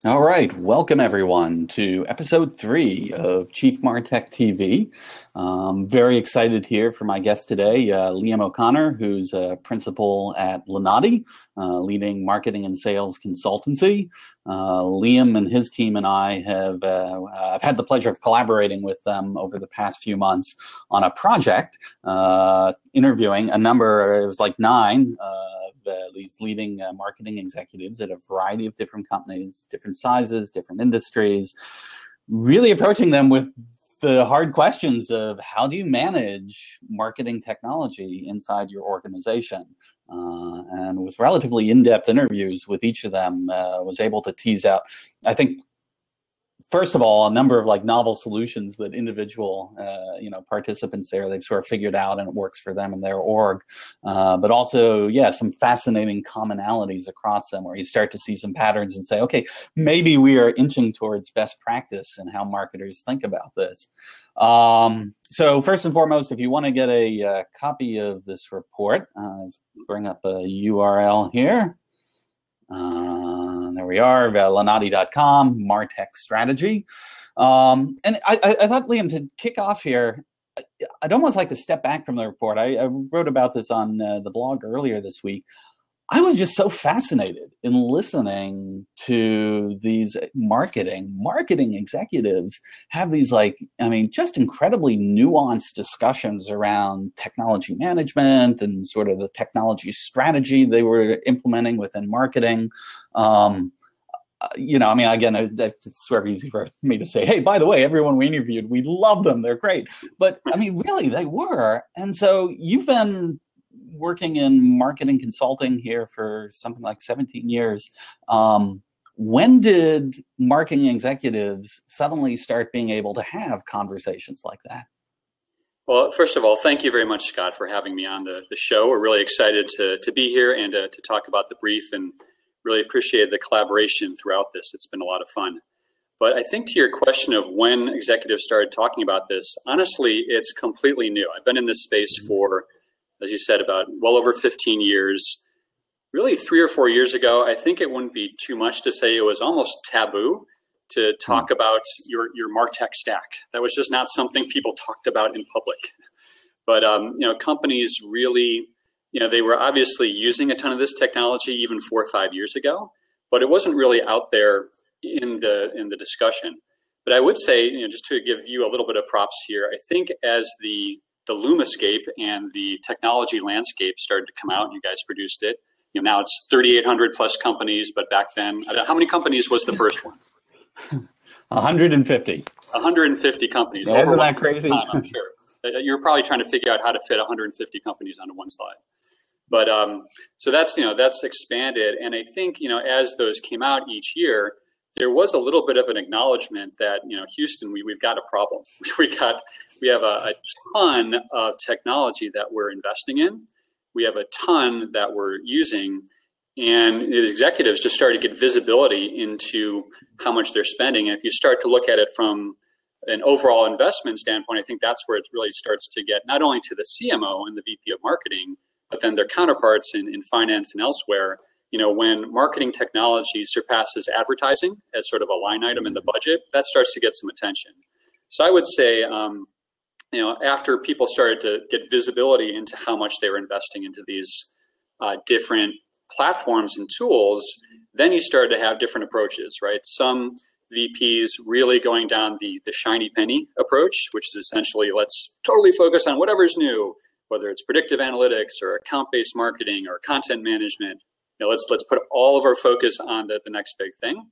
All right, welcome everyone to episode 3 of Chief Martech TV. Very excited here for my guest today, Liam O'Connor, who's a principal at Lenati, leading marketing and sales consultancy. Liam and his team and I have I've had the pleasure of collaborating with them over the past few months on a project, interviewing a number, it was like 9, these leading marketing executives at a variety of different companies, different sizes, different industries, really approaching them with the hard questions of how do you manage marketing technology inside your organization? And with relatively in-depth interviews with each of them, was able to tease out, I think, first of all, a number of like novel solutions that individual, participants there, they've sort of figured out and it works for them and their org. But also, some fascinating commonalities across them where you start to see some patterns and say, okay, maybe we are inching towards best practice and how marketers think about this. So first and foremost, if you want to get a copy of this report, bring up a URL here. There we are, Lenati.com, Martech strategy. And I thought, Liam, to kick off here, I'd almost like to step back from the report. I wrote about this on the blog earlier this week. I was just so fascinated in listening to these marketing executives have these just incredibly nuanced discussions around technology management and sort of the technology strategy they were implementing within marketing. Again, it's sort of easy for me to say, hey, by the way, everyone we interviewed, we love them. They're great. But I mean, really, they were. And so you've been working in marketing consulting here for something like 17 years. When did marketing executives suddenly start being able to have conversations like that? Well, first of all, thank you very much, Scott, for having me on the show. We're really excited to be here and to talk about the brief, and really appreciate the collaboration throughout this. It's been a lot of fun. But I think to your question of when executives started talking about this, honestly, it's completely new. I've been in this space for, as you said, about well over 15 years. Really 3 or 4 years ago, I think it wouldn't be too much to say it was almost taboo to talk about your Martech stack. That was just not something people talked about in public. But companies really, they were obviously using a ton of this technology even 4 or 5 years ago, but it wasn't really out there in the discussion. But I would say, just to give you a little bit of props here, I think as the Lumascape and the technology landscape started to come out, and you guys produced it. Now it's 3,800 plus companies, but back then, how many companies was the first one? 150. 150 companies. Yeah, isn't that crazy? Time, I'm sure. You're probably trying to figure out how to fit 150 companies onto one slide. But so that's expanded, and I think as those came out each year, there was a little bit of an acknowledgement that Houston, we've got a problem. We have a ton of technology that we're investing in. We have a ton that we're using, and the executives just started to get visibility into how much they're spending. And if you start to look at it from an overall investment standpoint, I think that's where it really starts to get not only to the CMO and the VP of marketing, but then their counterparts in finance and elsewhere. When marketing technology surpasses advertising as sort of a line item in the budget, that starts to get some attention. So I would say, after people started to get visibility into how much they were investing into these different platforms and tools, then you started to have different approaches, right? Some VPs really going down the shiny penny approach, which is essentially let's totally focus on whatever's new, whether it's predictive analytics or account-based marketing or content management. Let's put all of our focus on the next big thing.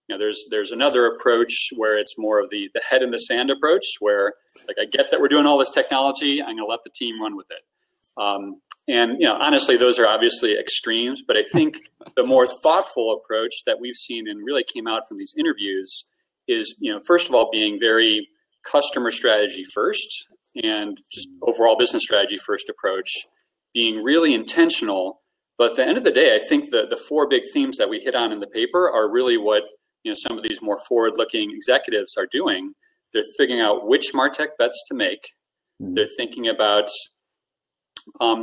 There's another approach where it's more of the head in the sand approach, where I get that we're doing all this technology, I'm going to let the team run with it. Honestly, those are obviously extremes, but I think the more thoughtful approach that we've seen and really came out from these interviews is, first of all, being very customer strategy first and just overall business strategy first approach, being really intentional. But at the end of the day, I think the 4 big themes that we hit on in the paper are really what some of these more forward-looking executives are doing. They're figuring out which Martech bets to make. Mm-hmm. They're thinking about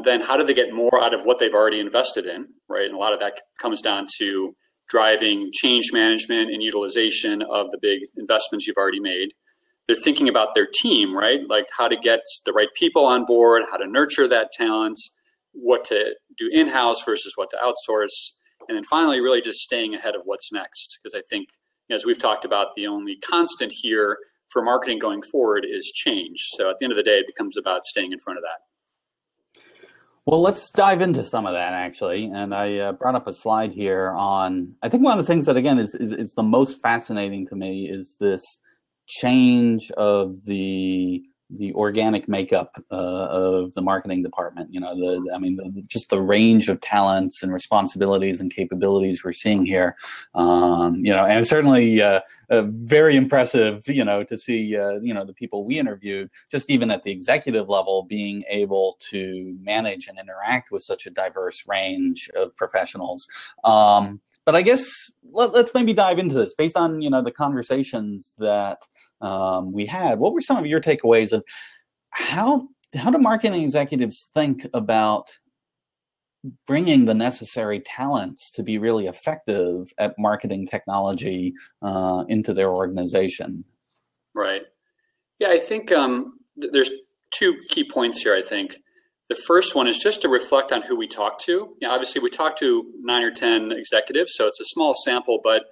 then how do they get more out of what they've already invested in, right? And a lot of that comes down to driving change management and utilization of the big investments you've already made. They're thinking about their team, right? Like how to get the right people on board, how to nurture that talent, what to do in-house versus what to outsource. And then finally, really just staying ahead of what's next. Because I think, as we've talked about, the only constant here for marketing going forward is change. So at the end of the day, it becomes about staying in front of that. Well, let's dive into some of that, actually. And I brought up a slide here on, I think one of the things that, again, is the most fascinating to me is this change of the organic makeup of the marketing department. Just the range of talents and responsibilities and capabilities we're seeing here. And certainly very impressive, to see, the people we interviewed, just even at the executive level, being able to manage and interact with such a diverse range of professionals. But I guess let's maybe dive into this based on, the conversations that we had. What were some of your takeaways of how do marketing executives think about bringing the necessary talents to be really effective at marketing technology into their organization? Right. Yeah, I think there's two key points here, I think. The first one is just to reflect on who we talk to. Obviously, we talk to 9 or 10 executives, so it's a small sample, but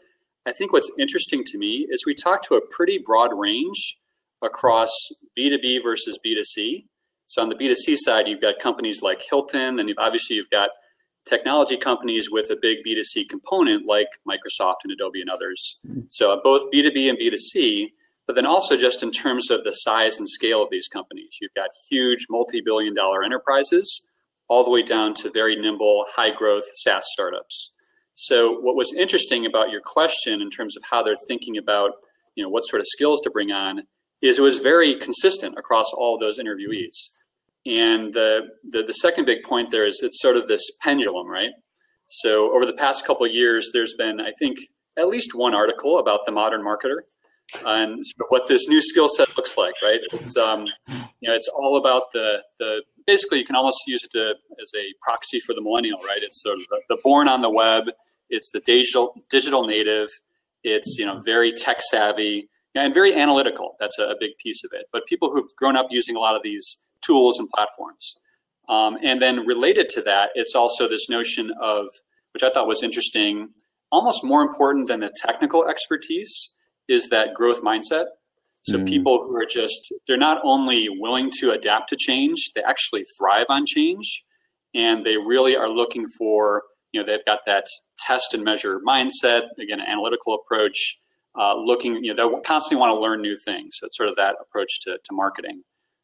I think what's interesting to me is we talk to a pretty broad range across B2B versus B2C. So on the B2C side, you've got companies like Hilton, and you've got technology companies with a big B2C component like Microsoft and Adobe and others. So both B2B and B2C, but then also just in terms of the size and scale of these companies. You've got huge multi-billion-dollar enterprises all the way down to very nimble, high-growth SaaS startups. So what was interesting about your question in terms of how they're thinking about, what sort of skills to bring on is it was very consistent across all of those interviewees. And the second big point there is it's sort of this pendulum, right? So over the past couple of years, there's been, I think, at least one article about the modern marketer and sort of what this new skill set looks like, right? It's it's all about the basically you can almost use it as a proxy for the millennial, right? It's sort of the born on the web. It's the digital native. It's very tech savvy and very analytical. That's a big piece of it. But people who've grown up using a lot of these tools and platforms, and then related to that, it's also this notion of, which I thought was interesting, almost more important than the technical expertise is that growth mindset. So people who are they're not only willing to adapt to change, they actually thrive on change. And they really are looking for, they've got that test and measure mindset, again, an analytical approach, they constantly want to learn new things. So it's sort of that approach to marketing.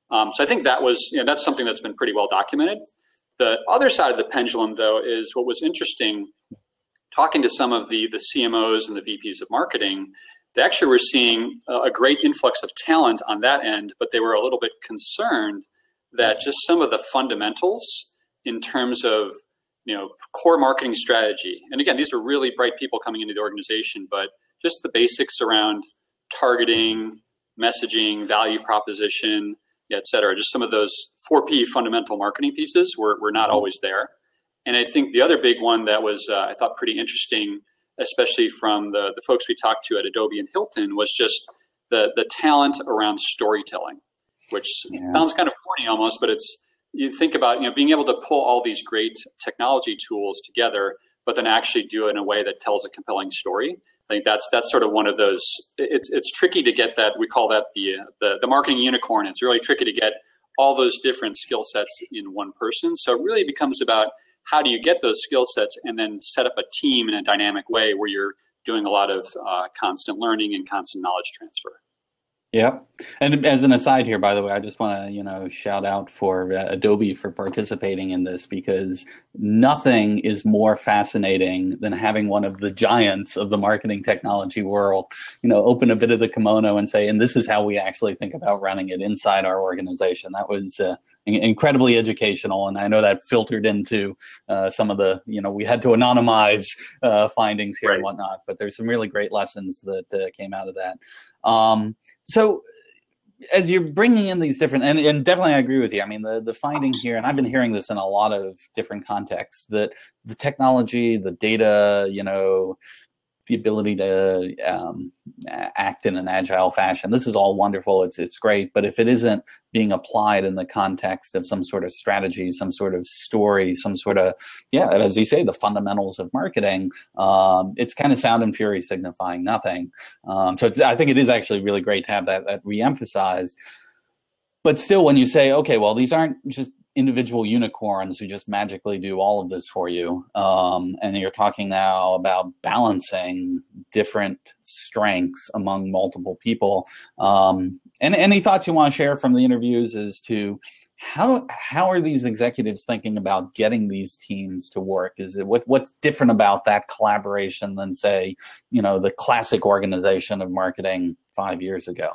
So I think that's something that's been pretty well documented. The other side of the pendulum, though, is what was interesting, talking to some of the CMOs and the VPs of marketing. They actually were seeing a great influx of talent on that end, but they were a little bit concerned that just some of the fundamentals in terms of core marketing strategy. And again, these are really bright people coming into the organization, but just the basics around targeting, messaging, value proposition, et cetera. Just some of those 4P fundamental marketing pieces were not always there. And I think the other big one that was, I thought, pretty interesting, especially from the folks we talked to at Adobe and Hilton, was just the talent around storytelling, which sounds kind of corny almost, but you think about being able to pull all these great technology tools together, but then actually do it in a way that tells a compelling story. I think that's sort of one of those. It's tricky to get that. We call that the marketing unicorn. It's really tricky to get all those different skill sets in one person. So it really becomes about how do you get those skill sets and then set up a team in a dynamic way where you're doing a lot of constant learning and constant knowledge transfer. Yeah. And as an aside here, by the way, I just want to, shout out for Adobe for participating in this, because nothing is more fascinating than having one of the giants of the marketing technology world, open a bit of the kimono and say, and this is how we actually think about running it inside our organization. That was incredibly educational. And I know that filtered into some of the, we had to anonymize findings here and whatnot, but there's some really great lessons that came out of that. So as you're bringing in these different, and definitely I agree with you. I mean, the finding here, and I've been hearing this in a lot of different contexts, that the technology, the data, the ability to act in an agile fashion, this is all wonderful. It's great. But if it isn't being applied in the context of some sort of strategy, some sort of story, some sort of, as you say, the fundamentals of marketing, it's kind of sound and fury signifying nothing. So I think it is actually really great to have that reemphasized. But still, when you say, okay, well, these aren't just individual unicorns who just magically do all of this for you. And you're talking now about balancing different strengths among multiple people. And any thoughts you want to share from the interviews as to how are these executives thinking about getting these teams to work? Is it what's different about that collaboration than, say, the classic organization of marketing 5 years ago?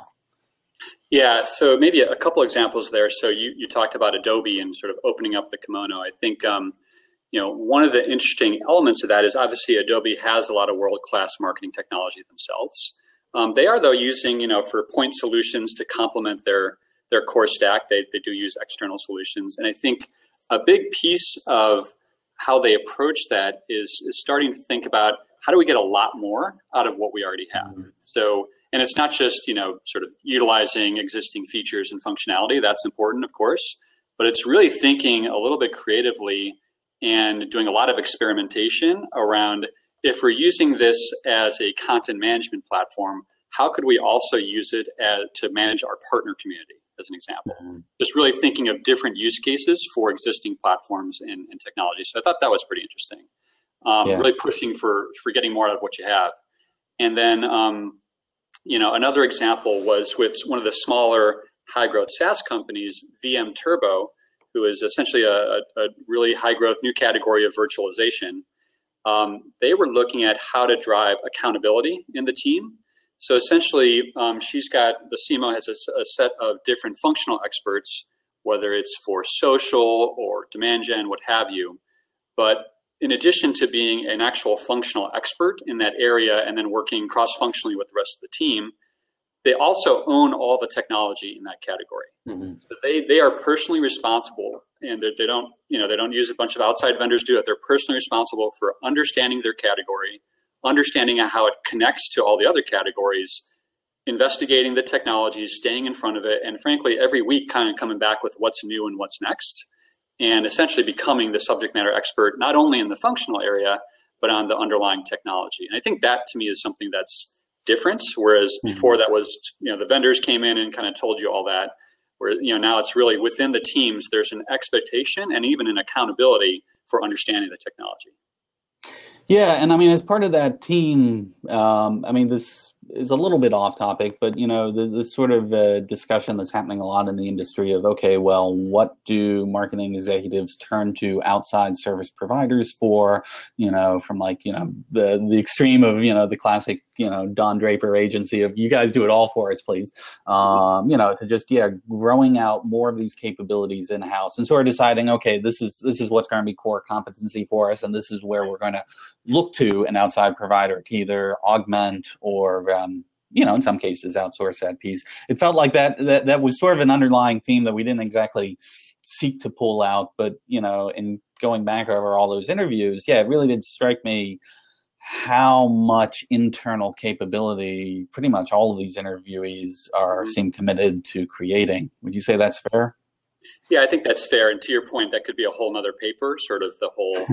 Yeah, so maybe a couple examples there. So you talked about Adobe and sort of opening up the kimono. I think one of the interesting elements of that is obviously Adobe has a lot of world-class marketing technology themselves. They are, though, using for point solutions to complement their core stack. They do use external solutions, and I think a big piece of how they approach that is starting to think about how do we get a lot more out of what we already have. Mm-hmm. So. And it's not just, sort of utilizing existing features and functionality. That's important, of course, but it's really thinking a little bit creatively and doing a lot of experimentation around, if we're using this as a content management platform, how could we also use it to manage our partner community, as an example? Mm-hmm. Just really thinking of different use cases for existing platforms and technology. So I thought that was pretty interesting. Really pushing for getting more out of what you have. And then, another example was with one of the smaller high-growth SaaS companies, VM Turbo, who is essentially a really high-growth new category of virtualization. They were looking at how to drive accountability in the team. So essentially, the CMO has a set of different functional experts, whether it's for social or demand gen, what have you. But in addition to being an actual functional expert in that area and then working cross-functionally with the rest of the team, they also own all the technology in that category. Mm-hmm. So they are personally responsible, and they don't use a bunch of outside vendors to do it. They're personally responsible for understanding their category, understanding how it connects to all the other categories, investigating the technology, staying in front of it, and frankly, every week kind of coming back with what's new and what's next, and essentially becoming the subject matter expert, not only in the functional area, but on the underlying technology. And I think that, to me, is something that's different, whereas before that was, the vendors came in and kind of told you all that, where, now it's really within the teams, there's an expectation and even an accountability for understanding the technology. Yeah, and I mean, as part of that team, this is a little bit off topic, but the sort of discussion that's happening a lot in the industry of, okay, well, what do marketing executives turn to outside service providers for? From the extreme of the classic Don Draper agency of, you guys do it all for us, please. To just growing out more of these capabilities in house and sort of deciding, okay, this is what's going to be core competency for us, and this is where we're going to look to an outside provider to either augment or in some cases outsource that piece. It felt like that was sort of an underlying theme that we didn't exactly seek to pull out, but in going back over all those interviews, it really did strike me how much internal capability pretty much all of these interviewees seem committed to creating. Would you say that's fair? Yeah, I think that's fair. And to your point, that could be a whole nother paper, sort of the whole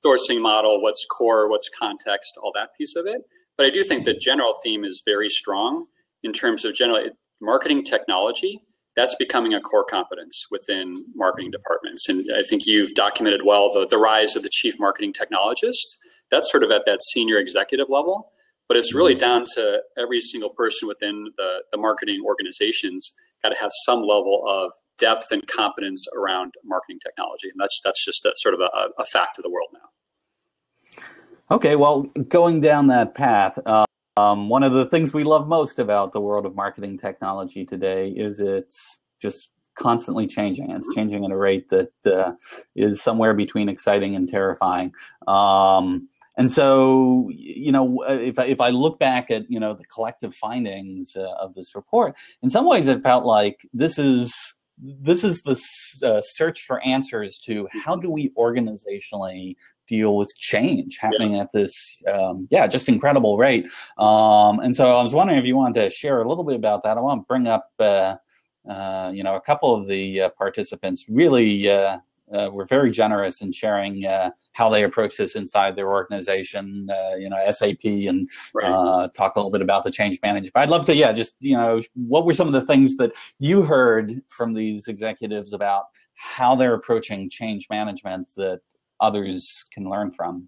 sourcing model, what's core, what's context, all that piece of it. But I do think the general theme is very strong in terms of general marketing technology. That's becoming a core competence within marketing departments. And I think you've documented well the rise of the chief marketing technologist. That's sort of at that senior executive level, but it's really down to every single person within the marketing organizations got to have some level of depth and competence around marketing technology. And that's just a sort of a fact of the world now. Okay, well, going down that path, one of the things we love most about the world of marketing technology today is it's just constantly changing. It's changing at a rate that is somewhere between exciting and terrifying. And so, if I look back at, the collective findings of this report, in some ways it felt like this is the search for answers to how do we organizationally deal with change happening at this, just incredible rate. And so I was wondering if you wanted to share a little bit about that. I want to bring up, a couple of the participants really were very generous in sharing how they approach this inside their organization, SAP, and talk a little bit about the change management. I'd love to, what were some of the things that you heard from these executives about how they're approaching change management that others can learn from?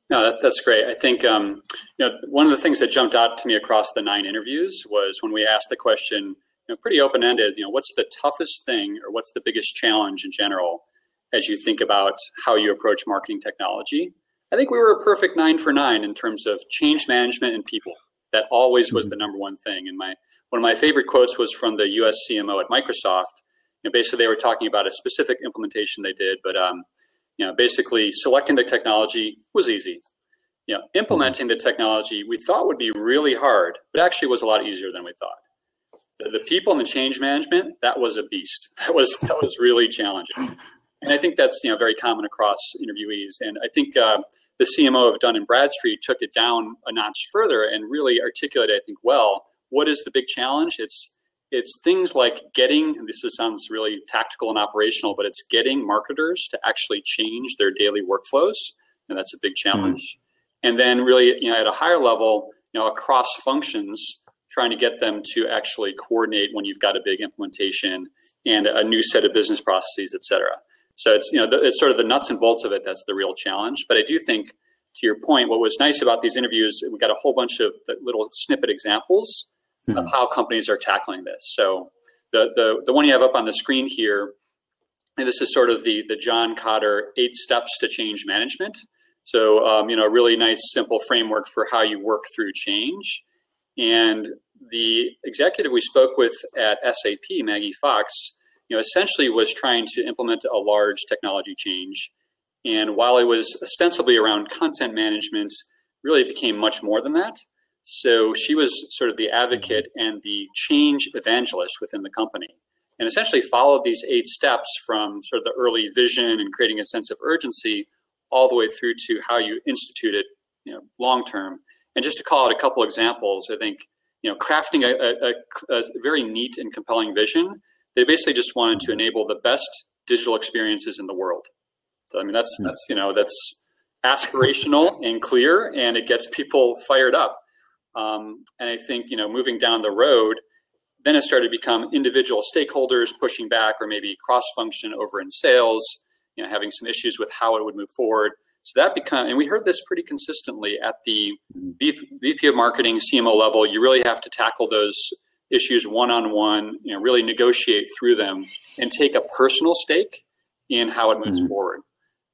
No, that's great. I think, one of the things that jumped out to me across the 9 interviews was when we asked the question, pretty open-ended, what's the toughest thing or what's the biggest challenge in general as you think about how you approach marketing technology? I think we were a perfect 9 for 9 in terms of change management and people. That always was the number one thing. And one of my favorite quotes was from the US CMO at Microsoft. Basically, they were talking about a specific implementation they did, but basically selecting the technology was easy. Implementing the technology we thought would be really hard, but actually was a lot easier than we thought. The people and the change management, that was a beast. That was really challenging. And I think that's very common across interviewees. And I think the CMO of Dun Bradstreet took it down a notch further and really articulated, I think, well, what is the big challenge? It's things like getting, and sounds really tactical and operational, but it's getting marketers to actually change their daily workflows, and that's a big challenge. And then really, at a higher level, across functions, trying to get them to actually coordinate when you've got a big implementation and a new set of business processes, et cetera. So it's, it's sort of the nuts and bolts of it that's the real challenge. But I do think, to your point, what was nice about these interviews, we got a whole bunch of little snippet examples of how companies are tackling this. So the one you have up on the screen here, and this is sort of the John Kotter 8 steps to change management. So, a really nice, simple framework for how you work through change. And the executive we spoke with at SAP, Maggie Fox, essentially was trying to implement a large technology change. And while it was ostensibly around content management, really it became much more than that. So she was sort of the advocate and the change evangelist within the company, and essentially followed these 8 steps from sort of the early vision and creating a sense of urgency all the way through to how you institute it, long term. And just to call out a couple examples, I think, crafting a very neat and compelling vision. They basically just wanted to enable the best digital experiences in the world. So, I mean, that's aspirational and clear, and it gets people fired up. And I think, moving down the road, then it started to become individual stakeholders pushing back, or maybe cross-function over in sales, having some issues with how it would move forward. So that and we heard this pretty consistently at the VP of marketing, CMO level. You really have to tackle those issues one-on-one, really negotiate through them and take a personal stake in how it moves forward.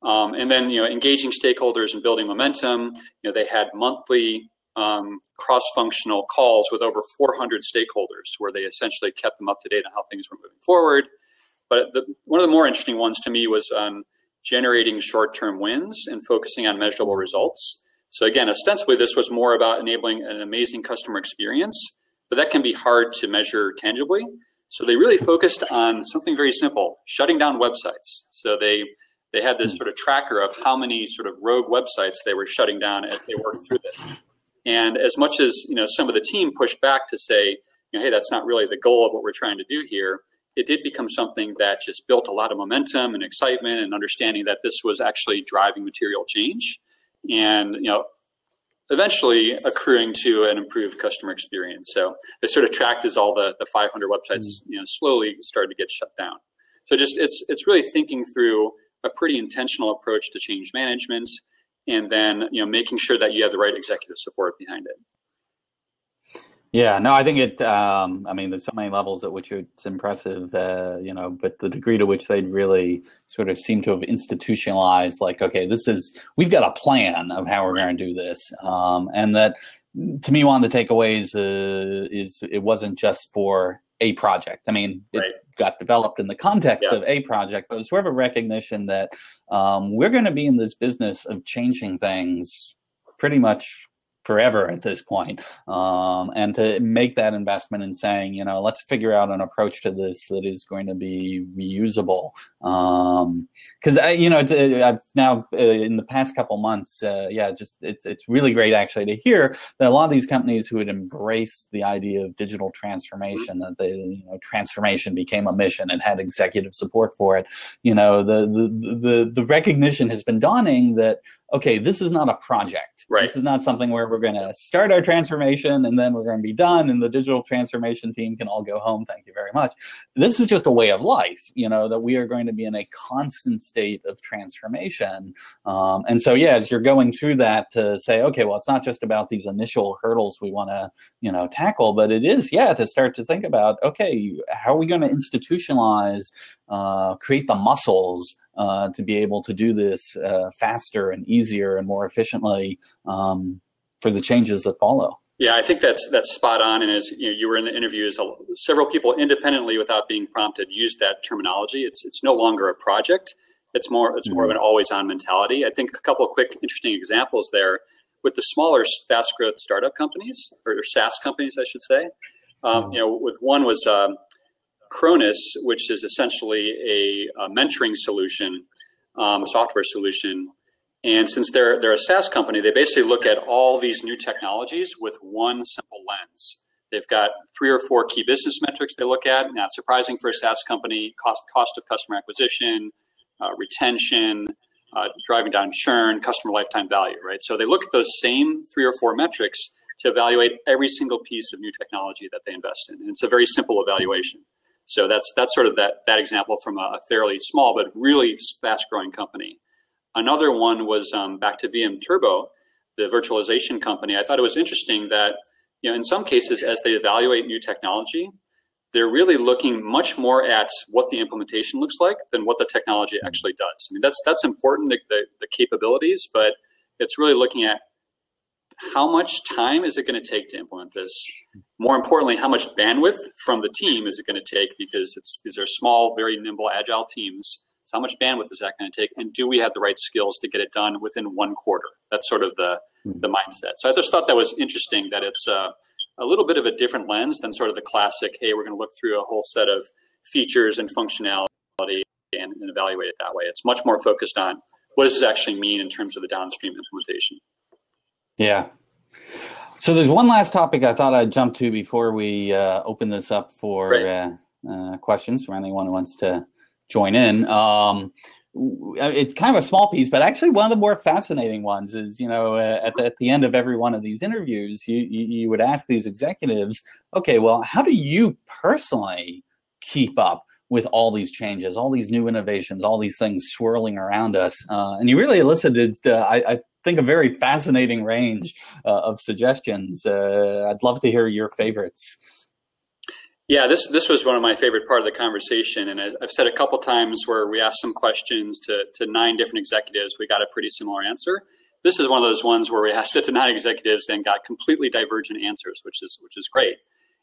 And then, engaging stakeholders and building momentum. They had monthly cross-functional calls with over 400 stakeholders where they essentially kept them up to date on how things were moving forward. But one of the more interesting ones to me was generating short-term wins and focusing on measurable results. So again, ostensibly, this was more about enabling an amazing customer experience, but that can be hard to measure tangibly. So they really focused on something very simple, shutting down websites. So they had this sort of tracker of how many sort of rogue websites they were shutting down as they worked through this. And as much as some of the team pushed back to say, hey, that's not really the goal of what we're trying to do here, it did become something that just built a lot of momentum and excitement and understanding that this was actually driving material change and, eventually accruing to an improved customer experience. So it sort of tracked as all the 500 websites, slowly started to get shut down. So just it's really thinking through a pretty intentional approach to change management, and then making sure that you have the right executive support behind it. Yeah, no, I think there's so many levels at which it's impressive, but the degree to which they'd really sort of seem to have institutionalized, like, okay, we've got a plan of how we're going to do this. And that, to me, one of the takeaways is it wasn't just for a project. I mean, got developed in the context Yeah. of a project, but it was sort of a recognition that we're going to be in this business of changing things pretty much forever at this point. And to make that investment in saying, you know, let's figure out an approach to this that is going to be reusable. Because I've now in the past couple months, it's really great actually to hear that a lot of these companies who had embraced the idea of digital transformation, that transformation became a mission and had executive support for it. You know, the recognition has been dawning that, okay, this is not a project. Right. This is not something where we're going to start our transformation and then we're going to be done and the digital transformation team can all go home. Thank you very much. This is just a way of life, you know, that we are going to be in a constant state of transformation. And so, yeah, as you're going through that to say, okay, well, it's not just about these initial hurdles we want to, you know, tackle, but it is, to start to think about, okay, how are we going to institutionalize, create the muscles to be able to do this faster and easier and more efficiently for the changes that follow. Yeah, I think that's spot on. And as you were in the interviews, several people independently, without being prompted, used that terminology. It's no longer a project. It's more of an always-on mentality. I think a couple of quick, interesting examples there with the smaller, fast-growth startup companies, or SaaS companies, I should say. With one was Cronus, which is essentially a mentoring solution, software solution. And since they're a SaaS company, they basically look at all these new technologies with one simple lens. They've got 3 or 4 key business metrics they look at. Not surprising for a SaaS company: cost of customer acquisition, retention, driving down churn, customer lifetime value, right? So they look at those same 3 or 4 metrics to evaluate every single piece of new technology that they invest in. And it's a very simple evaluation. So that's sort of that example from a fairly small but really fast-growing company. Another one was back to VM Turbo, the virtualization company. I thought it was interesting that, in some cases, as they evaluate new technology, they're really looking much more at what the implementation looks like than what the technology actually does. I mean, that's important, the capabilities, but it's really looking at how much time is it going to take to implement this? More importantly, how much bandwidth from the team is it going to take? Because these are small, very nimble, agile teams. So how much bandwidth is that going to take? And do we have the right skills to get it done within 1 quarter? That's sort of the mindset. So I just thought that was interesting, that it's a little bit of a different lens than sort of the classic, hey, we're going to look through a whole set of features and functionality and evaluate it that way. It's much more focused on what does this actually mean in terms of the downstream implementation. Yeah. So there's one last topic I thought I'd jump to before we open this up for questions from anyone who wants to join in. It's kind of a small piece, but actually one of the more fascinating ones is, at the end of every one of these interviews, you would ask these executives, okay, well, how do you personally keep up with all these changes, all these new innovations, all these things swirling around us? And you really elicited, I think, a very fascinating range of suggestions. I'd love to hear your favorites. Yeah, this was one of my favorite part of the conversation. And I've said a couple times where we asked some questions to 9 different executives, we got a pretty similar answer. This is one of those ones where we asked it to 9 executives and got completely divergent answers, which is great.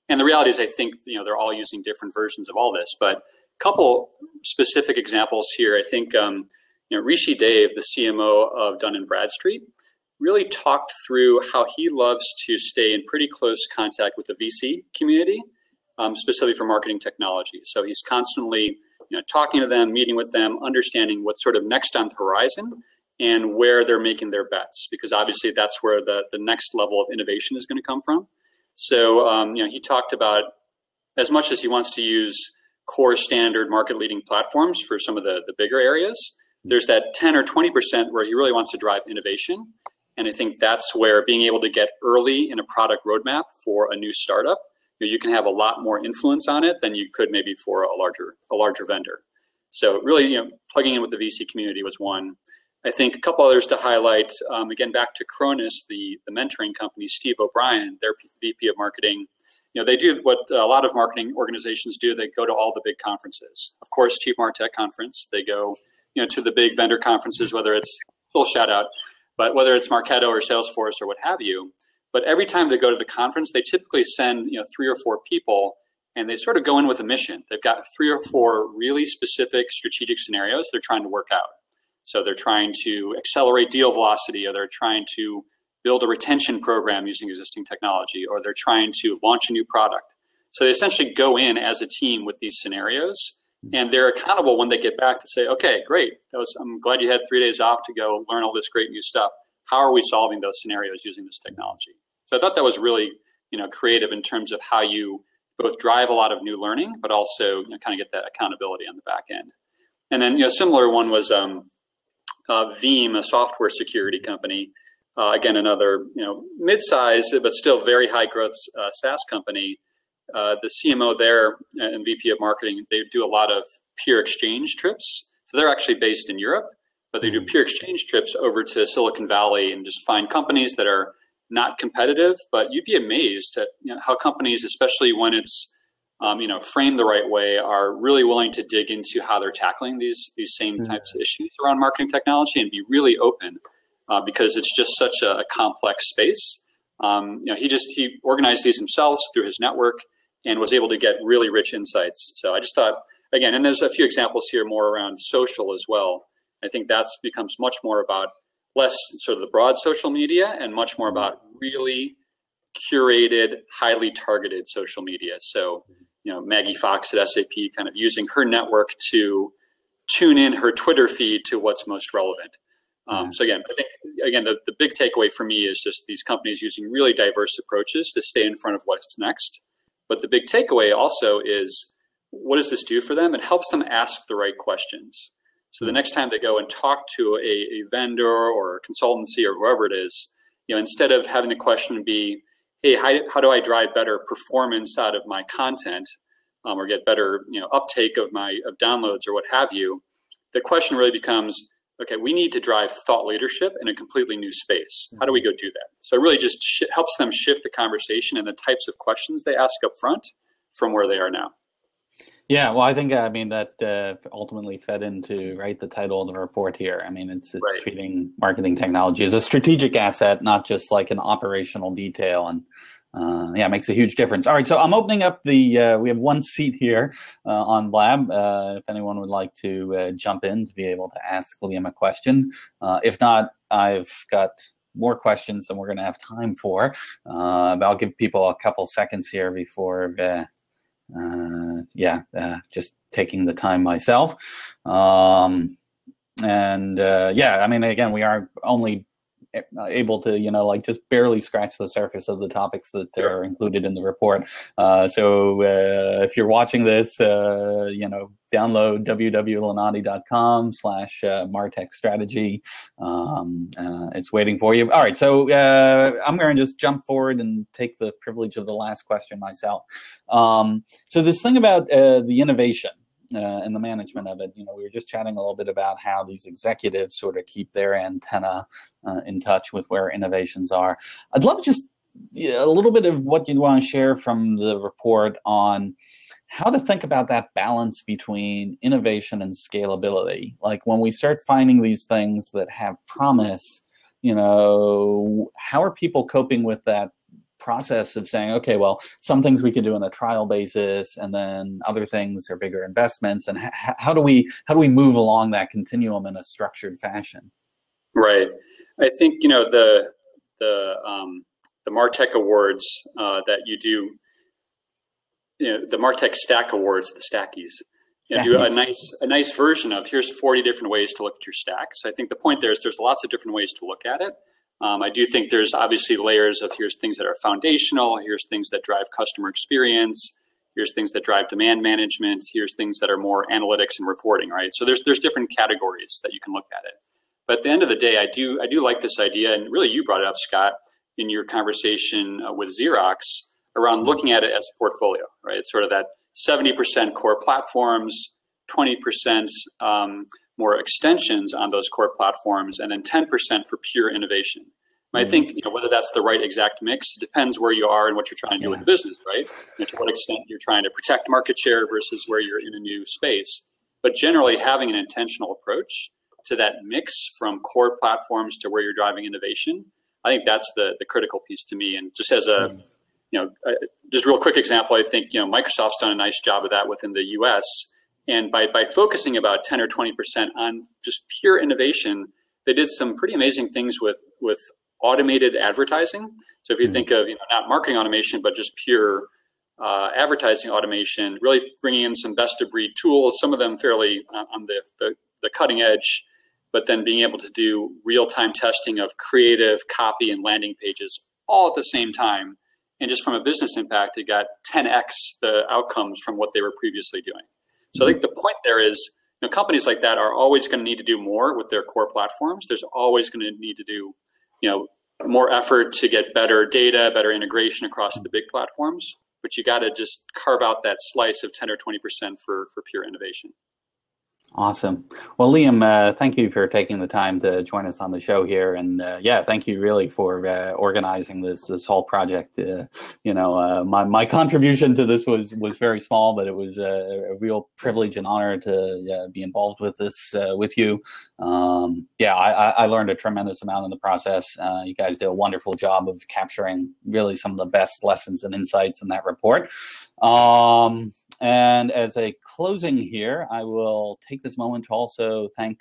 And the reality is, I think, they're all using different versions of all this. But a couple specific examples here. I think, Rishi Dave, the CMO of Dun Bradstreet, really talked through how he loves to stay in pretty close contact with the VC community, specifically for marketing technology. So he's constantly, talking to them, meeting with them, understanding what's sort of next on the horizon and where they're making their bets, because obviously that's where the next level of innovation is going to come from. So, he talked about, as much as he wants to use core standard market leading platforms for some of the bigger areas, there's that 10 or 20% where he really wants to drive innovation. And I think that's where being able to get early in a product roadmap for a new startup, you can have a lot more influence on it than you could maybe for a larger vendor. So really, plugging in with the VC community was one. I think a couple others to highlight, again, back to Cronus, the mentoring company, Steve O'Brien, their VP of marketing. They do what a lot of marketing organizations do. They go to all the big conferences. Of course, Chief Martech conference. They go, to the big vendor conferences, whether it's, full shout out, but whether it's Marketo or Salesforce or what have you. But every time they go to the conference, they typically send 3 or 4 people and they sort of go in with a mission. They've got 3 or 4 really specific strategic scenarios they're trying to work out. So they're trying to accelerate deal velocity, or they're trying to build a retention program using existing technology, or they're trying to launch a new product. So they essentially go in as a team with these scenarios, and they're accountable when they get back to say, okay, great. I'm glad you had 3 days off to go learn all this great new stuff. How are we solving those scenarios using this technology? So I thought that was really, creative in terms of how you both drive a lot of new learning, but also kind of get that accountability on the back end. And then, similar one was Veeam, a software security company. Again, another, mid-size, but still very high growth SaaS company. The CMO there and VP of marketing, they do a lot of peer exchange trips. So they're actually based in Europe, but they do peer exchange trips over to Silicon Valley and just find companies that are not competitive, but you'd be amazed at how companies, especially when it's framed the right way, are really willing to dig into how they're tackling these same types of issues around marketing technology and be really open because it's just such a complex space. He organized these himself through his network and was able to get really rich insights. So I just thought, again, and there's a few examples here more around social as well. I think that's becomes much more about less sort of the broad social media and much more about really curated, highly targeted social media. So, Maggie Fox at SAP kind of using her network to tune in her Twitter feed to what's most relevant. So again, I think, the big takeaway for me is just these companies using really diverse approaches to stay in front of what's next. But the big takeaway also is, what does this do for them? It helps them ask the right questions. So the next time they go and talk to a vendor or a consultancy or whoever it is, instead of having the question be, hey, how do I drive better performance out of my content or get better uptake of downloads or what have you, the question really becomes, okay, we need to drive thought leadership in a completely new space. How do we go do that? So it really just helps them shift the conversation and the types of questions they ask up front from where they are now. Yeah, well, I think that ultimately fed into the title of the report here. I mean, it's right. Treating marketing technology as a strategic asset, not just like an operational detail, and it makes a huge difference. All right, so I'm opening up we have one seat here on Blab. If anyone would like to jump in to be able to ask Liam a question. If not, I've got more questions than we're going to have time for. But I'll give people a couple seconds here before. Just taking the time myself. I mean, again, we are only able to, just barely scratch the surface of the topics that are included in the report. So if you're watching this, download www.lenati.com/Martech strategy. It's waiting for you. All right. So I'm going to just jump forward and take the privilege of the last question myself. So this thing about the innovation and the management of it, we were just chatting a little bit about how these executives sort of keep their antenna in touch with where innovations are. I'd love just a little bit of what you'd want to share from the report on how to think about that balance between innovation and scalability. Like when we start finding these things that have promise, how are people coping with that process of saying, okay, well, some things we can do on a trial basis, and then other things are bigger investments, and how do we move along that continuum in a structured fashion? Right. I think the Martech awards that you do, the Martech Stack Awards, the Stackies, do a nice version of here's 40 different ways to look at your stack. So I think the point there is there's lots of different ways to look at it. I do think there's obviously layers of here's things that are foundational, here's things that drive customer experience, here's things that drive demand management, here's things that are more analytics and reporting, right? So there's different categories that you can look at it. But at the end of the day, I do like this idea, and really you brought it up, Scott, in your conversation with Xerox around looking at it as a portfolio, right? It's sort of that 70% core platforms, 20% more extensions on those core platforms, and then 10% for pure innovation. I think whether that's the right exact mix depends where you are and what you're trying to do with the business, right? And to what extent you're trying to protect market share versus where you're in a new space. But generally having an intentional approach to that mix from core platforms to where you're driving innovation, I think that's the critical piece to me. And just as a just a real quick example, I think, Microsoft's done a nice job of that within the US. And by focusing about 10 or 20% on just pure innovation, they did some pretty amazing things with automated advertising. So if you think of, not marketing automation, but just pure advertising automation, really bringing in some best of breed tools, some of them fairly on the cutting edge, but then being able to do real-time testing of creative, copy, and landing pages all at the same time. And just from a business impact, it got 10x the outcomes from what they were previously doing. So I think the point there is, companies like that are always going to need to do more with their core platforms. There's always going to need to do, more effort to get better data, better integration across the big platforms. But you got to just carve out that slice of 10 or 20% for pure innovation. Awesome. Well, Liam, thank you for taking the time to join us on the show here, and thank you really for organizing this whole project. My contribution to this was very small, but it was a real privilege and honor to be involved with this with you. I learned a tremendous amount in the process. You guys did a wonderful job of capturing really some of the best lessons and insights in that report. And as a closing here, I will take this moment to also thank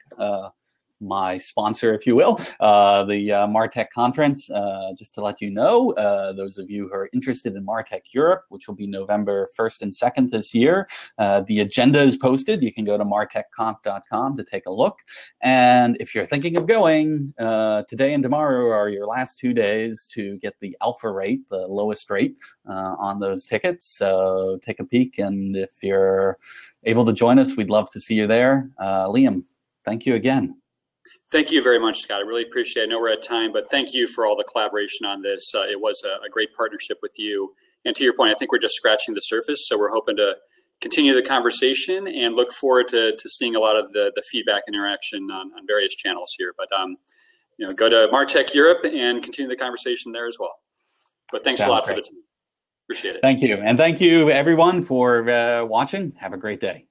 my sponsor, if you will, the Martech conference. Just to let you know, those of you who are interested in Martech Europe, which will be November 1st and 2nd this year, the agenda is posted. You can go to martechconf.com to take a look. And if you're thinking of going, today and tomorrow are your last 2 days to get the alpha rate, the lowest rate on those tickets. So take a peek. And if you're able to join us, we'd love to see you there. Liam, thank you again. Thank you very much, Scott. I really appreciate it. I know we're at time, but thank you for all the collaboration on this. It was a great partnership with you. And to your point, I think we're just scratching the surface. So we're hoping to continue the conversation and look forward to seeing a lot of the feedback and interaction on various channels here. But go to Martech Europe and continue the conversation there as well. But thanks a lot for the time. Appreciate it. Thank you. And thank you, everyone, for watching. Have a great day.